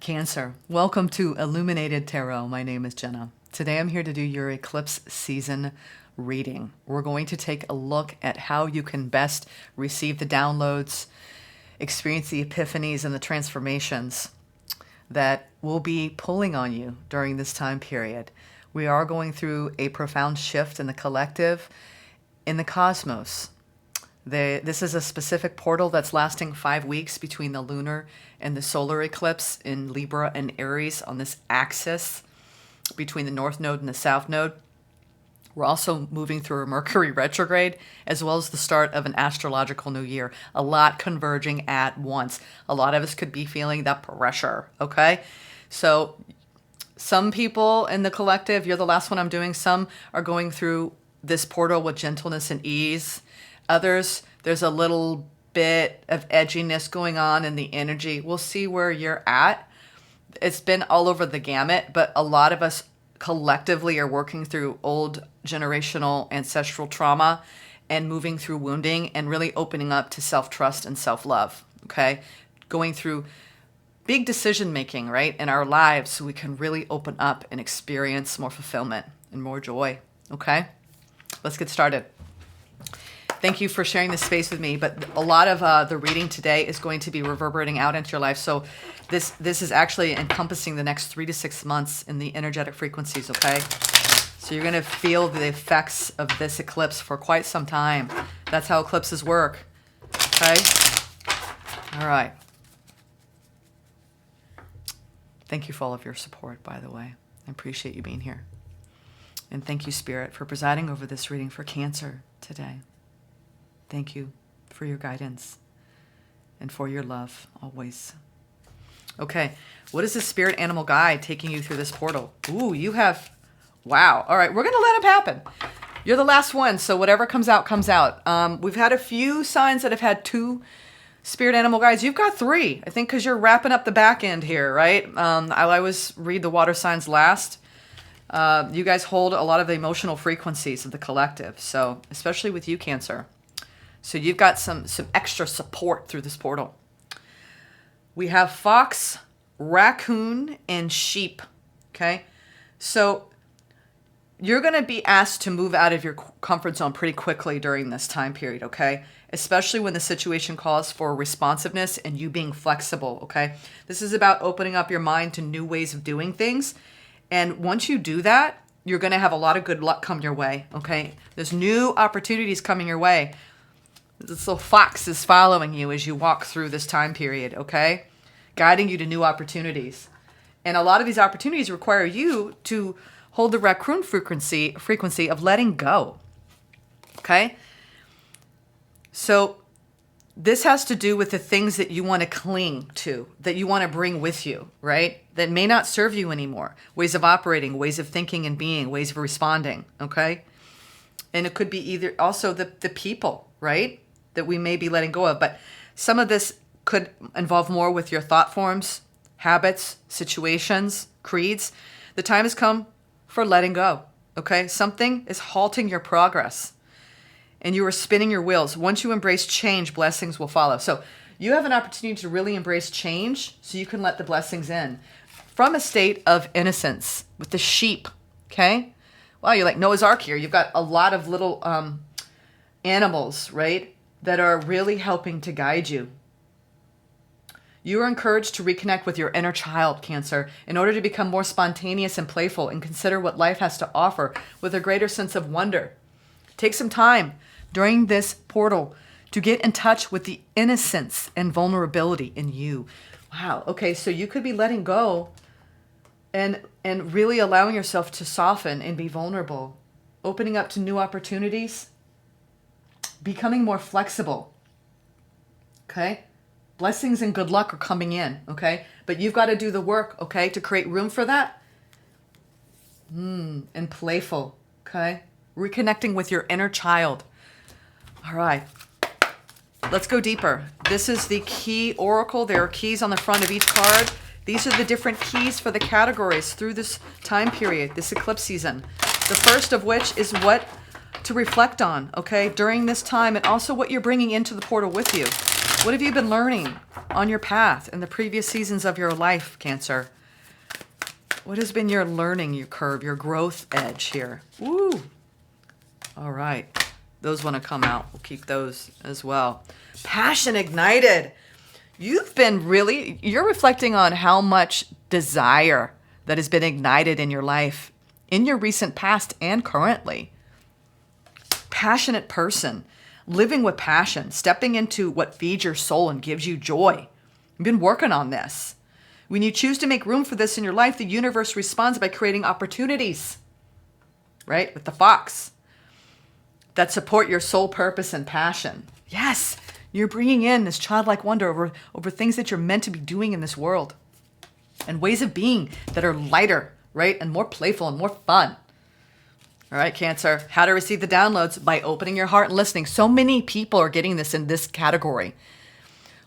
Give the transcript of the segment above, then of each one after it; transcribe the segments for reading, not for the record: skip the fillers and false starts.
Cancer, welcome to Illuminated Tarot. My name is Jenna. Today I'm here to do your eclipse season reading. We're going to take a look at how you can best receive the downloads, experience the epiphanies and the transformations that will be pulling on you during this time period. We are going through a profound shift in the collective, in the cosmos. This is a specific portal that's lasting 5 weeks between the lunar and the solar eclipse in Libra and Aries on this axis between the North Node and the South Node. We're also moving through a Mercury retrograde as well as the start of an astrological new year. A lot converging at once. A lot of us could be feeling that pressure, okay? So some people in the collective, you're the last one I'm doing, some are going through this portal with gentleness and ease. Others, there's a little bit of edginess going on in the energy. We'll see where you're at. It's been all over the gamut, but a lot of us collectively are working through old generational ancestral trauma and moving through wounding and really opening up to self-trust and self-love, okay? Going through big decision making, right, in our lives so we can really open up and experience more fulfillment and more joy, okay? Let's get started. Thank you for sharing this space with me, but a lot of the reading today is going to be reverberating out into your life. So this is actually encompassing the next 3 to 6 months in the energetic frequencies, okay? So you're going to feel the effects of this eclipse for quite some time. That's how eclipses work, okay? All right. Thank you for all of your support, by the way. I appreciate you being here. And thank you, Spirit, for presiding over this reading for Cancer today. Thank you for your guidance and for your love always. Okay, what is the spirit animal guide taking you through this portal? Ooh, you have, wow. All right, we're going to let it happen. You're the last one, so whatever comes out, comes out. We've had a few signs that have had 2 spirit animal guides. You've got 3, I think, because you're wrapping up the back end here, right? I always read the water signs last. You guys hold a lot of the emotional frequencies of the collective, so especially with you, Cancer. So you've got some extra support through this portal. We have fox, raccoon, and sheep, okay? So you're going to be asked to move out of your comfort zone pretty quickly during this time period, okay? Especially when the situation calls for responsiveness and you being flexible, okay? This is about opening up your mind to new ways of doing things. And once you do that, you're going to have a lot of good luck come your way, okay? There's new opportunities coming your way. This little fox is following you as you walk through this time period, okay? Guiding you to new opportunities. And a lot of these opportunities require you to hold the raccoon frequency of letting go, okay? So this has to do with the things that you want to cling to, that you want to bring with you, right? That may not serve you anymore. Ways of operating, ways of thinking and being, ways of responding, okay? And it could be either also the people, right? That we may be letting go of. But some of this could involve more with your thought forms, habits, situations, creeds. The time has come for letting go, okay? Something is halting your progress and you are spinning your wheels. Once you embrace change, blessings will follow. So you have an opportunity to really embrace change so you can let the blessings in from a state of innocence with the sheep, okay? Wow, you're like Noah's Ark here. You've got a lot of little animals, right? That are really helping to guide you. You are encouraged to reconnect with your inner child, Cancer, in order to become more spontaneous and playful and consider what life has to offer with a greater sense of wonder. Take some time during this portal to get in touch with the innocence and vulnerability in you. Wow, okay, so you could be letting go and really allowing yourself to soften and be vulnerable, opening up to new opportunities, becoming more flexible, okay? Blessings and good luck are coming in, okay? But you've got to do the work, okay, to create room for that. And playful, okay? Reconnecting with your inner child. All right, let's go deeper. This is the key oracle. There are keys on the front of each card. These are the different keys for the categories through this time period, this eclipse season. The first of which is what to reflect on, okay, during this time, and also what you're bringing into the portal with you. What have you been learning on your path in the previous seasons of your life, Cancer? What has been your learning, your curve, your growth edge here? Woo! All right. Those want to come out. We'll keep those as well. Passion ignited. You're reflecting on how much desire that has been ignited in your life, in your recent past and currently. Passionate person, living with passion, stepping into what feeds your soul and gives you joy. You've been working on this. When you choose to make room for this in your life, the universe responds by creating opportunities, right? With the fox that support your soul purpose and passion. Yes, you're bringing in this childlike wonder over things that you're meant to be doing in this world and ways of being that are lighter, right? And more playful and more fun. All right, Cancer, how to receive the downloads by opening your heart and listening. So many people are getting this in this category.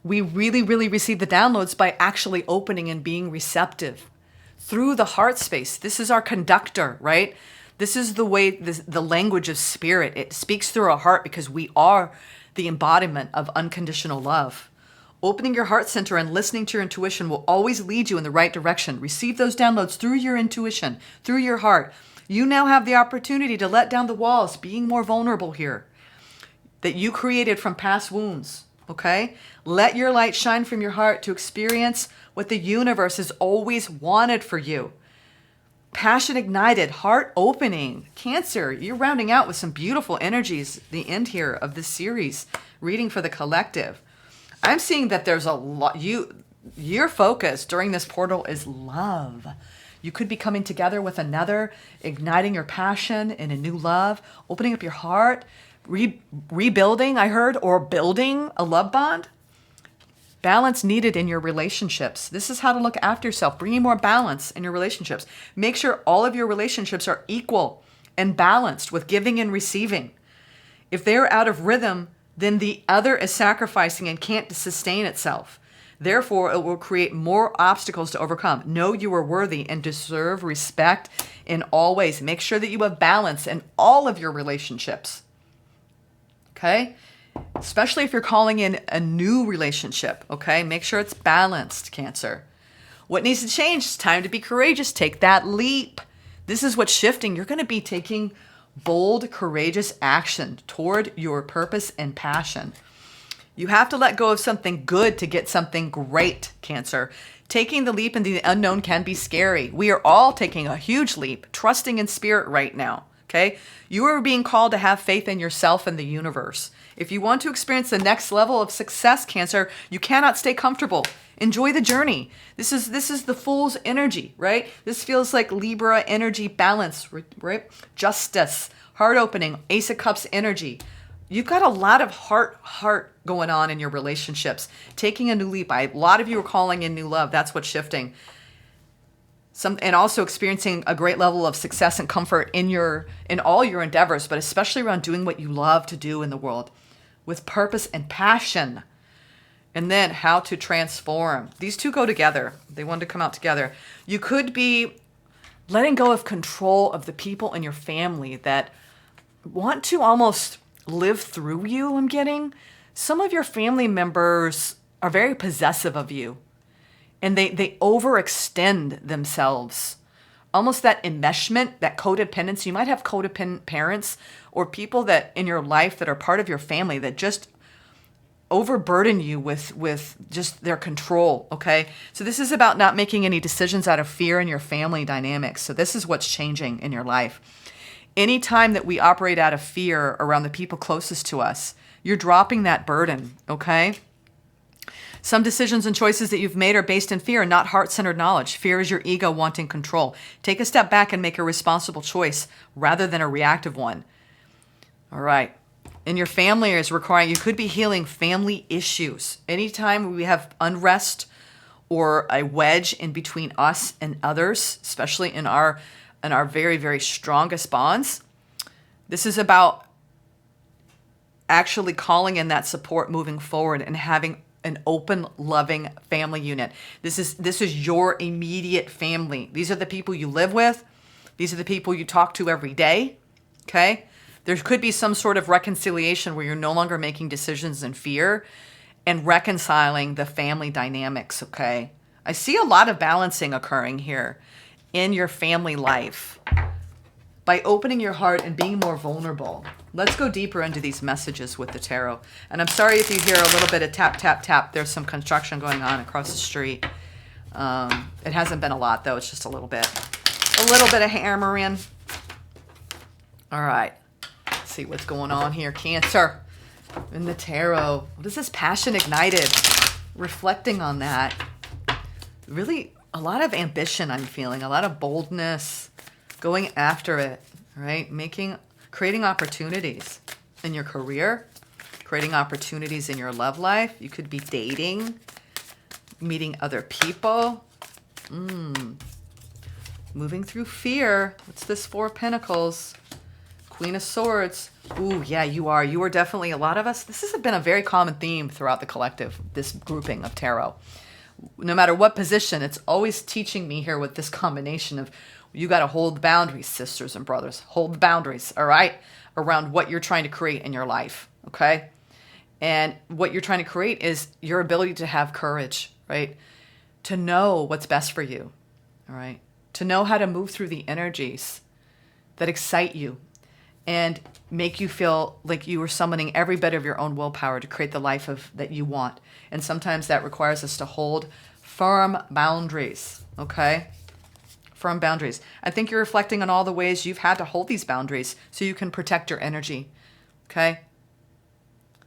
We really, really receive the downloads by actually opening and being receptive through the heart space. This is our conductor, right? This is the way, the language of spirit. It speaks through our heart because we are the embodiment of unconditional love. Opening your heart center and listening to your intuition will always lead you in the right direction. Receive those downloads through your intuition, through your heart. You now have the opportunity to let down the walls, being more vulnerable here, that you created from past wounds, okay? Let your light shine from your heart to experience what the universe has always wanted for you. Passion ignited, heart opening. Cancer, you're rounding out with some beautiful energies, the end here of this series, reading for the collective. I'm seeing that there's a lot, your focus during this portal is love. You could be coming together with another, igniting your passion in a new love, opening up your heart, rebuilding, I heard, or building a love bond. Balance needed in your relationships. This is how to look after yourself, bringing more balance in your relationships. Make sure all of your relationships are equal and balanced with giving and receiving. If they're out of rhythm, then the other is sacrificing and can't sustain itself. Therefore, it will create more obstacles to overcome. Know you are worthy and deserve respect in all ways. Make sure that you have balance in all of your relationships. Okay? Especially if you're calling in a new relationship, okay? Make sure it's balanced, Cancer. What needs to change? It's time to be courageous. Take that leap. This is what's shifting. You're going to be taking bold, courageous action toward your purpose and passion. You have to let go of something good to get something great, Cancer. Taking the leap into the unknown can be scary. We are all taking a huge leap, trusting in spirit right now, okay? You are being called to have faith in yourself and the universe. If you want to experience the next level of success, Cancer, you cannot stay comfortable. Enjoy the journey. This is the Fool's energy, right? This feels like Libra energy balance, right? Justice, heart opening, Ace of Cups energy. You've got a lot of heart going on in your relationships. Taking a new leap. A lot of you are calling in new love. That's what's shifting. And also experiencing a great level of success and comfort in all your endeavors, but especially around doing what you love to do in the world with purpose and passion. And then how to transform. These two go together. They want to come out together. You could be letting go of control of the people in your family that want to almost live through you, I'm getting. Some of your family members are very possessive of you. And they overextend themselves. Almost that enmeshment, that codependency. You might have codependent parents or people that in your life that are part of your family that just overburden you with just their control, okay? So this is about not making any decisions out of fear in your family dynamics. So this is what's changing in your life. Anytime that we operate out of fear around the people closest to us, you're dropping that burden, okay? Some decisions and choices that you've made are based in fear, not heart-centered knowledge. Fear is your ego wanting control. Take a step back and make a responsible choice rather than a reactive one. All right. In your family is requiring, you could be healing family issues. Anytime we have unrest or a wedge in between us and others, especially in our very, very strongest bonds, this is about actually calling in that support moving forward and having an open, loving family unit. This is your immediate family. These are the people you live with. These are the people you talk to every day. Okay? There could be some sort of reconciliation where you're no longer making decisions in fear and reconciling the family dynamics, okay? I see a lot of balancing occurring here in your family life by opening your heart and being more vulnerable. Let's go deeper into these messages with the tarot. And I'm sorry if you hear a little bit of tap, tap, tap. There's some construction going on across the street. It hasn't been a lot, though. It's just a little bit. A little bit of hammering. All right. Let's see what's going on here. Cancer in the tarot. What is this? Passion ignited. Reflecting on that. Really, a lot of ambition I'm feeling. A lot of boldness. Going after it, right? Creating opportunities in your career, creating opportunities in your love life. You could be dating, meeting other people, moving through fear. What's this? 4 of Pentacles, Queen of Swords. Ooh, yeah, you are. You are definitely, a lot of us, this has been a very common theme throughout the collective, this grouping of tarot. No matter what position, it's always teaching me here with this combination of you got to hold the boundaries, sisters and brothers. Hold the boundaries, all right, around what you're trying to create in your life, okay? And what you're trying to create is your ability to have courage, right? To know what's best for you, all right? To know how to move through the energies that excite you and make you feel like you are summoning every bit of your own willpower to create the life that you want. And sometimes that requires us to hold firm boundaries, okay? Firm boundaries. I think you're reflecting on all the ways you've had to hold these boundaries so you can protect your energy, okay?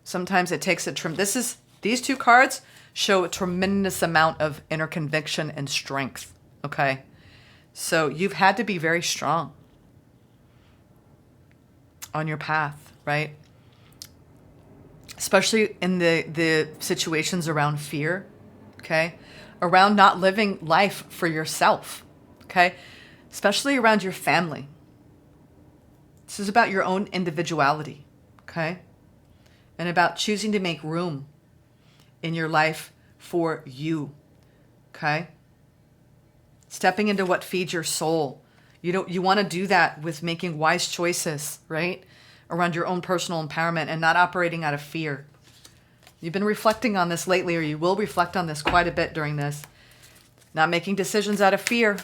Sometimes it takes these 2 cards show a tremendous amount of inner conviction and strength, okay? So you've had to be very strong on your path, right? Especially in the situations around fear, okay? Around not living life for yourself, okay? Especially around your family. This is about your own individuality, okay? And about choosing to make room in your life for you, okay? Stepping into what feeds your soul. You want to do that with making wise choices, right? Around your own personal empowerment and not operating out of fear. You've been reflecting on this lately, or you will reflect on this quite a bit during this. Not making decisions out of fear.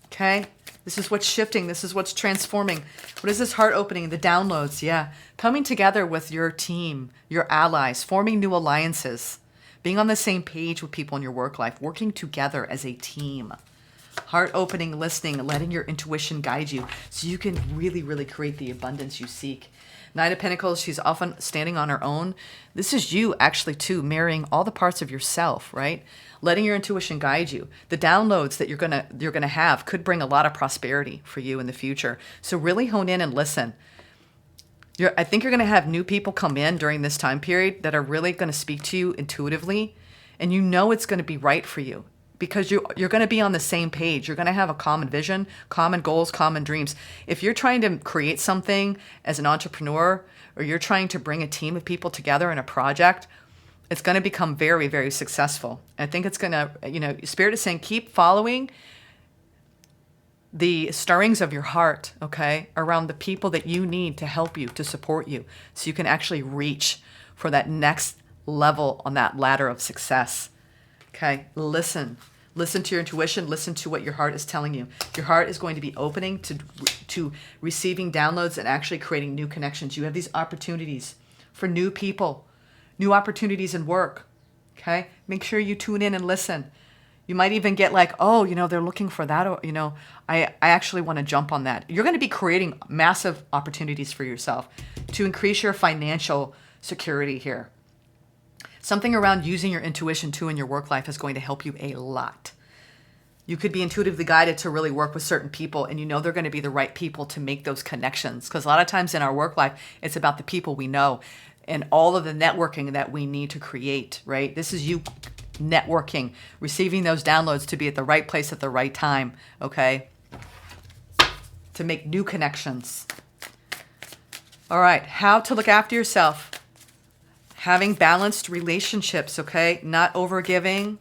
Okay? This is what's shifting. This is what's transforming. What is this heart opening? The downloads, yeah. Coming together with your team, your allies, forming new alliances, being on the same page with people in your work life, working together as a team. Heart opening, listening, letting your intuition guide you so you can really, really create the abundance you seek. Knight of Pentacles, she's often standing on her own. This is you actually too, marrying all the parts of yourself, right? Letting your intuition guide you. The downloads that you're gonna have could bring a lot of prosperity for you in the future. So really hone in and listen. I think you're gonna have new people come in during this time period that are really gonna speak to you intuitively, and you know it's gonna be right for you. Because you're going to be on the same page. You're going to have a common vision, common goals, common dreams. If you're trying to create something as an entrepreneur, or you're trying to bring a team of people together in a project, it's going to become very, very successful. I think it's going to, Spirit is saying keep following the stirrings of your heart, okay, around the people that you need to help you, to support you, so you can actually reach for that next level on that ladder of success. Okay, listen to your intuition. Listen to what your heart is telling you. Your heart is going to be opening to receiving downloads and actually creating new connections. You have these opportunities for new people, new opportunities in work. Okay, make sure you tune in and listen. You might even get like, oh, they're looking for that. Or, I actually want to jump on that. You're going to be creating massive opportunities for yourself to increase your financial security here. Something around using your intuition too in your work life is going to help you a lot. You could be intuitively guided to really work with certain people, and they're going to be the right people to make those connections. Because a lot of times in our work life, it's about the people we know and all of the networking that we need to create, right? This is you networking, receiving those downloads to be at the right place at the right time, okay? To make new connections. All right, how to look after yourself. Having balanced relationships, okay? Not overgiving,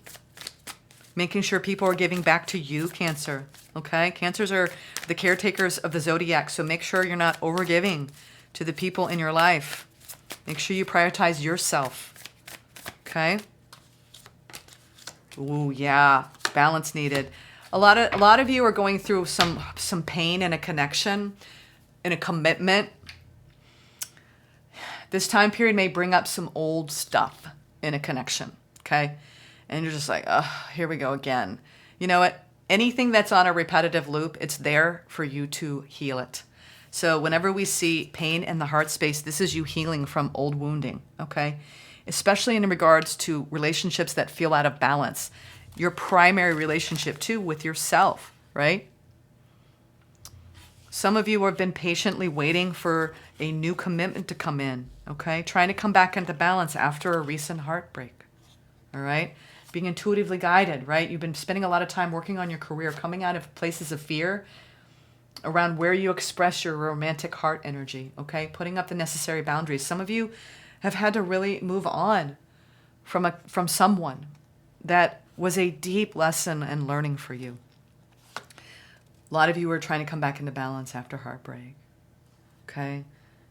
Making sure people are giving back to you, Cancer. Okay? Cancers are the caretakers of the zodiac, so make sure you're not overgiving to the people in your life. Make sure you prioritize yourself. Okay? Ooh, yeah. Balance needed. A lot of you are going through some pain in a connection, in a commitment. This time period may bring up some old stuff in a connection, okay? And you're just like, oh, here we go again. You know what? Anything that's on a repetitive loop, it's there for you to heal it. So whenever we see pain in the heart space, this is you healing from old wounding, okay? Especially in regards to relationships that feel out of balance. Your primary relationship too with yourself, right? Some of you have been patiently waiting for a new commitment to come in, okay? Trying to come back into balance after a recent heartbreak, all right? Being intuitively guided, right? You've been spending a lot of time working on your career, coming out of places of fear around where you express your romantic heart energy, okay? Putting up the necessary boundaries. Some of you have had to really move on from someone that was a deep lesson and learning for you. A lot of you are trying to come back into balance after heartbreak, okay?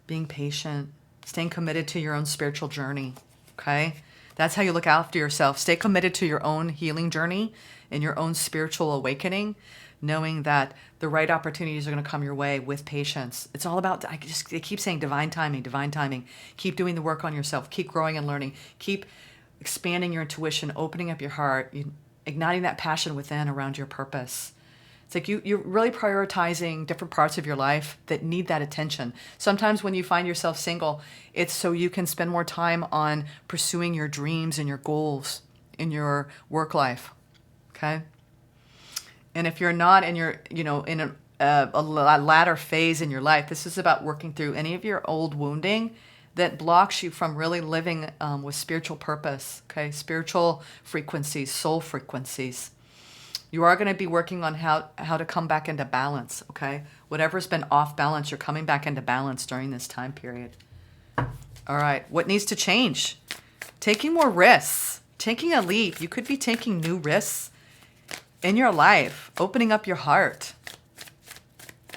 Being patient, staying committed to your own spiritual journey, okay? That's how you look after yourself. Stay committed to your own healing journey and your own spiritual awakening, knowing that the right opportunities are going to come your way with patience. It's all about, I keep saying divine timing, divine timing. Keep doing the work on yourself. Keep growing and learning. Keep expanding your intuition, opening up your heart, igniting that passion within around your purpose. It's like you're really prioritizing different parts of your life that need that attention. Sometimes when you find yourself single, it's so you can spend more time on pursuing your dreams and your goals in your work life, okay? And if you're not in your, in a latter phase in your life, this is about working through any of your old wounding that blocks you from really living with spiritual purpose, okay? Spiritual frequencies, soul frequencies. You are going to be working on how to come back into balance, okay? Whatever's been off balance, you're coming back into balance during this time period. All right, what needs to change? Taking more risks, taking a leap. You could be taking new risks in your life, opening up your heart.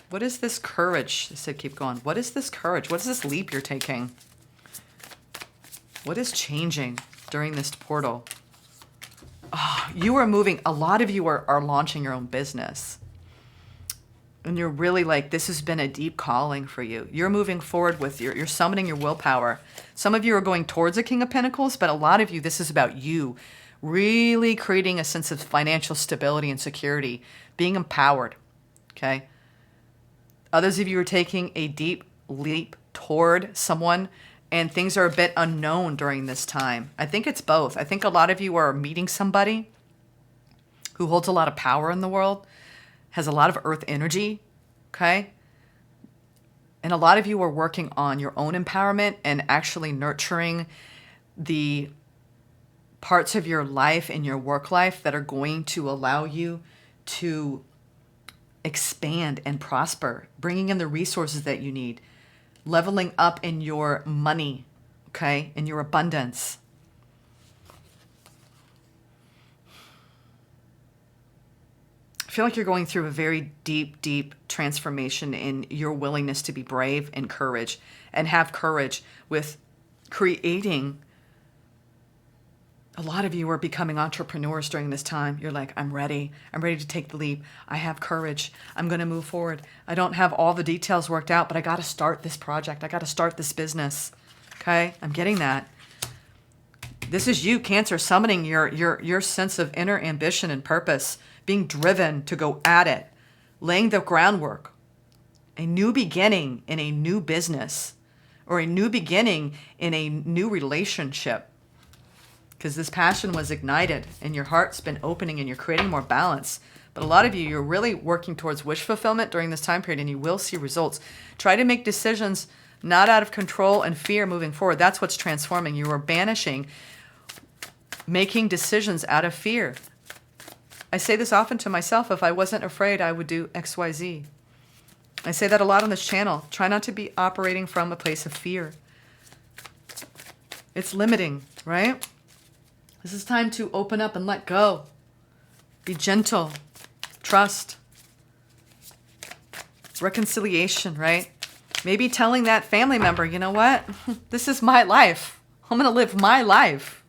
What is this courage? I said keep going. What is this courage? What is this leap you're taking? What is changing during this portal? Oh, you are moving. A lot of you are launching your own business. And you're really like, this has been a deep calling for you. You're moving forward with you're summoning your willpower. Some of you are going towards a King of Pentacles, but a lot of you, this is about you really creating a sense of financial stability and security, being empowered, okay? Others of you are taking a deep leap toward someone, and things are a bit unknown during this time. I think it's both. I think a lot of you are meeting somebody who holds a lot of power in the world, has a lot of earth energy, okay? And a lot of you are working on your own empowerment and actually nurturing the parts of your life and your work life that are going to allow you to expand and prosper, bringing in the resources that you need, leveling up in your money, okay, in your abundance. I feel like you're going through a very deep, deep transformation in your willingness to be brave and courage, and have courage with creating. A lot of you are becoming entrepreneurs during this time. You're like, I'm ready. I'm ready to take the leap. I have courage. I'm going to move forward. I don't have all the details worked out, but I got to start this project. I got to start this business. Okay? I'm getting that. This is you, Cancer, summoning your sense of inner ambition and purpose, being driven to go at it, laying the groundwork, a new beginning in a new business, or a new beginning in a new relationship. Because this passion was ignited and your heart's been opening and you're creating more balance. But a lot of you, you're really working towards wish fulfillment during this time period, and you will see results. Try to make decisions not out of control and fear moving forward. That's what's transforming. You are banishing making decisions out of fear. I say this often to myself. If I wasn't afraid, I would do XYZ. I say that a lot on this channel. Try not to be operating from a place of fear. It's limiting, right? This is time to open up and let go. Be gentle. Trust. Reconciliation, right? Maybe telling that family member, you know what? This is my life. I'm going to live my life.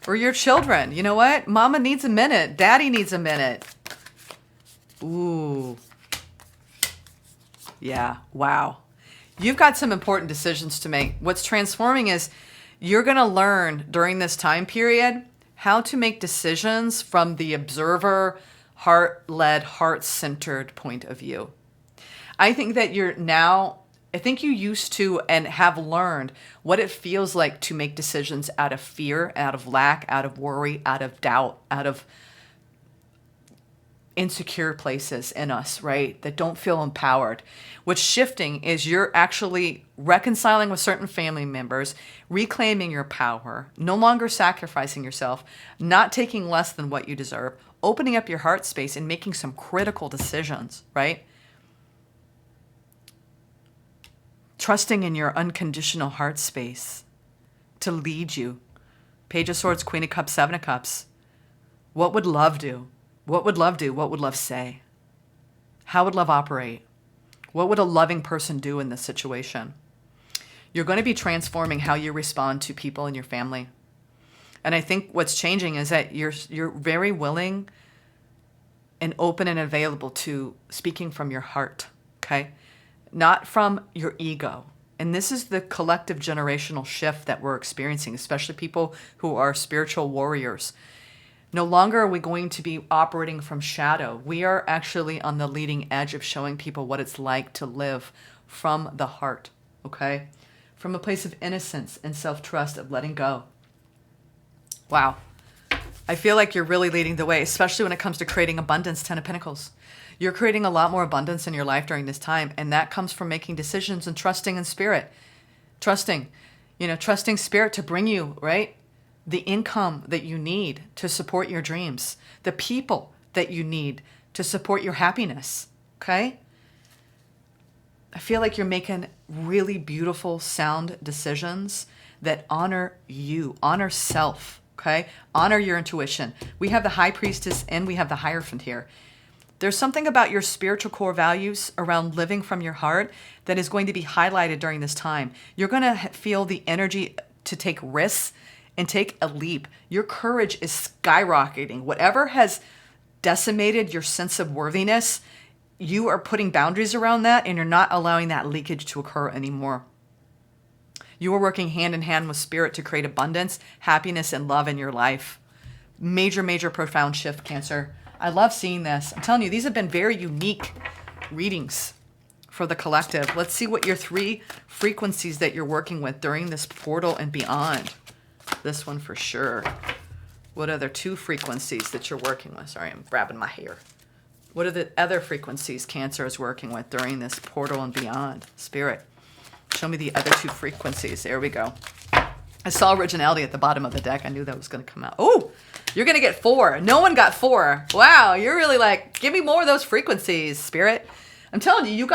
Or your children, you know what? Mama needs a minute. Daddy needs a minute. Ooh. Yeah, wow. You've got some important decisions to make. What's transforming is you're going to learn during this time period how to make decisions from the observer, heart-led, heart-centered point of view. I think that I think you used to and have learned what it feels like to make decisions out of fear, out of lack, out of worry, out of doubt, out of insecure places in us, right? That don't feel empowered. What's shifting is you're actually reconciling with certain family members, reclaiming your power, no longer sacrificing yourself, not taking less than what you deserve, opening up your heart space and making some critical decisions, right? Trusting in your unconditional heart space to lead you. Page of Swords, Queen of Cups, Seven of Cups. What would love do? What would love do? What would love say? How would love operate? What would a loving person do in this situation? You're going to be transforming how you respond to people in your family. And I think what's changing is that you're very willing and open and available to speaking from your heart, okay? Not from your ego. And this is the collective generational shift that we're experiencing, especially people who are spiritual warriors. No longer are we going to be operating from shadow. We are actually on the leading edge of showing people what it's like to live from the heart, okay? From a place of innocence and self-trust, of letting go. Wow. I feel like you're really leading the way, especially when it comes to creating abundance, Ten of Pentacles. You're creating a lot more abundance in your life during this time, and that comes from making decisions and trusting in spirit. Trusting spirit to bring you, right? The income that you need to support your dreams, the people that you need to support your happiness, okay? I feel like you're making really beautiful, sound decisions that honor you, honor self, okay? Honor your intuition. We have the High Priestess and we have the Hierophant here. There's something about your spiritual core values around living from your heart that is going to be highlighted during this time. You're going to feel the energy to take risks and take a leap. Your courage is skyrocketing. Whatever has decimated your sense of worthiness, you are putting boundaries around that and you're not allowing that leakage to occur anymore. You are working hand in hand with spirit to create abundance, happiness, and love in your life. Major, major, profound shift, Cancer. I love seeing this. I'm telling you, these have been very unique readings for the collective. Let's see what your 3 frequencies that you're working with during this portal and beyond. This one for sure. What are the 2 frequencies that you're working with? Sorry, I'm grabbing my hair. What are the other frequencies Cancer is working with during this portal and beyond? Spirit, show me the other 2 frequencies. There we go. I saw originality at the bottom of the deck. I knew that was going to come out. Oh, you're going to get 4. No one got 4. Wow, you're really like, give me more of those frequencies, Spirit. I'm telling you,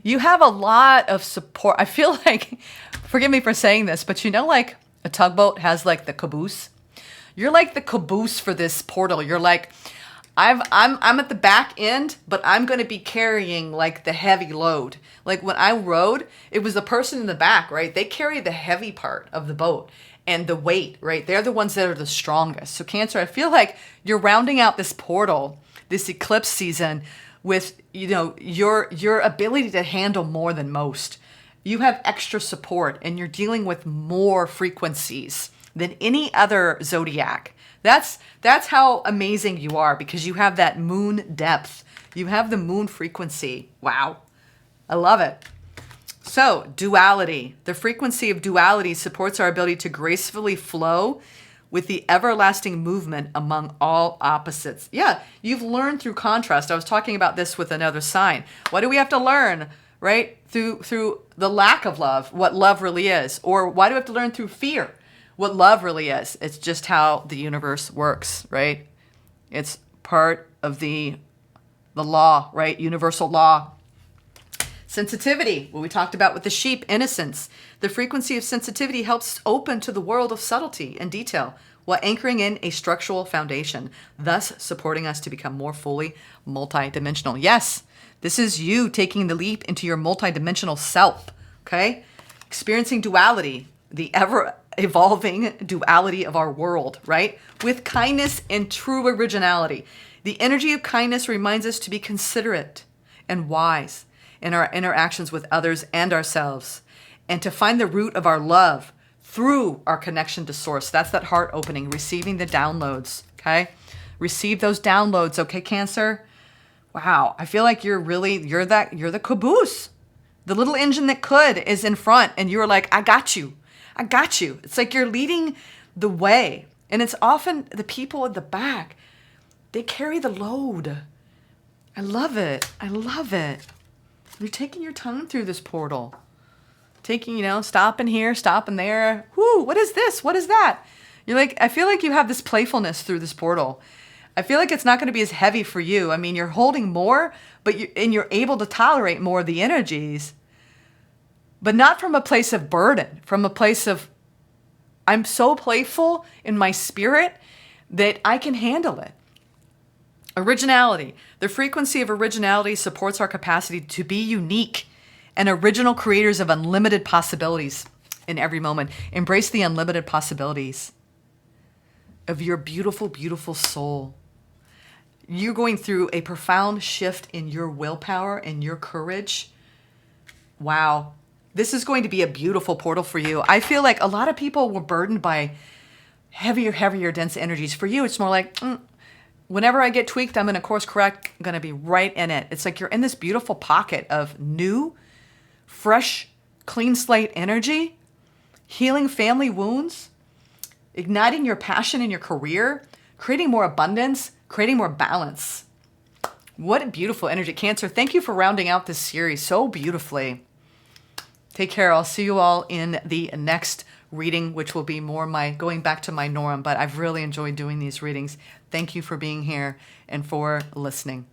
you have a lot of support. I feel like, forgive me for saying this, but you know, like a tugboat has like the caboose. You're like the caboose for this portal. You're like, I'm at the back end, but I'm going to be carrying like the heavy load. Like when I rowed, it was the person in the back, right? They carry the heavy part of the boat and the weight, right? They're the ones that are the strongest. So Cancer, I feel like you're rounding out this portal, this eclipse season with, your ability to handle more than most. You have extra support and you're dealing with more frequencies than any other zodiac. That's how amazing you are, because you have that moon depth. You have the moon frequency. Wow. I love it. So, duality. The frequency of duality supports our ability to gracefully flow with the everlasting movement among all opposites. Yeah, you've learned through contrast. I was talking about this with another sign. What do we have to learn, right? Through the lack of love, what love really is. Or why do we have to learn through fear what love really is? It's just how the universe works, right? It's part of the law, right? Universal law. Sensitivity, what we talked about with the sheep, innocence. The frequency of sensitivity helps open to the world of subtlety and detail. while anchoring in a structural foundation, thus supporting us to become more fully multidimensional. Yes, this is you taking the leap into your multidimensional self, okay? Experiencing duality, the ever-evolving duality of our world, right? With kindness and true originality. The energy of kindness reminds us to be considerate and wise in our interactions with others and ourselves, and to find the root of our love through our connection to source. That's that heart opening, receiving the downloads, okay? Receive those downloads, okay, Cancer? Wow, I feel like you're the caboose. The little engine that could is in front, and you're like, I got you. I got you. It's like you're leading the way. And it's often the people at the back, they carry the load. I love it. I love it. You're taking your time through this portal. Taking, stopping here, stopping there. Whoo, what is this? What is that? You're like, I feel like you have this playfulness through this portal. I feel like it's not going to be as heavy for you. I mean, you're holding more, but you're able to tolerate more of the energies, but not from a place of burden, from a place of, I'm so playful in my spirit that I can handle it. Originality. The frequency of originality supports our capacity to be unique and original creators of unlimited possibilities in every moment. Embrace the unlimited possibilities of your beautiful, beautiful soul. You're going through a profound shift in your willpower and your courage. Wow. This is going to be a beautiful portal for you. I feel like a lot of people were burdened by heavier, dense energies. For you, it's more like, whenever I get tweaked, I'm going to course correct. I'm going to be right in it. It's like you're in this beautiful pocket of new, fresh, clean slate energy, healing family wounds, igniting your passion in your career, creating more abundance, creating more balance. What a beautiful energy. Cancer, thank you for rounding out this series so beautifully. Take care. I'll see you all in the next reading, which will be more going back to my norm, but I've really enjoyed doing these readings. Thank you for being here and for listening.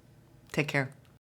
Take care.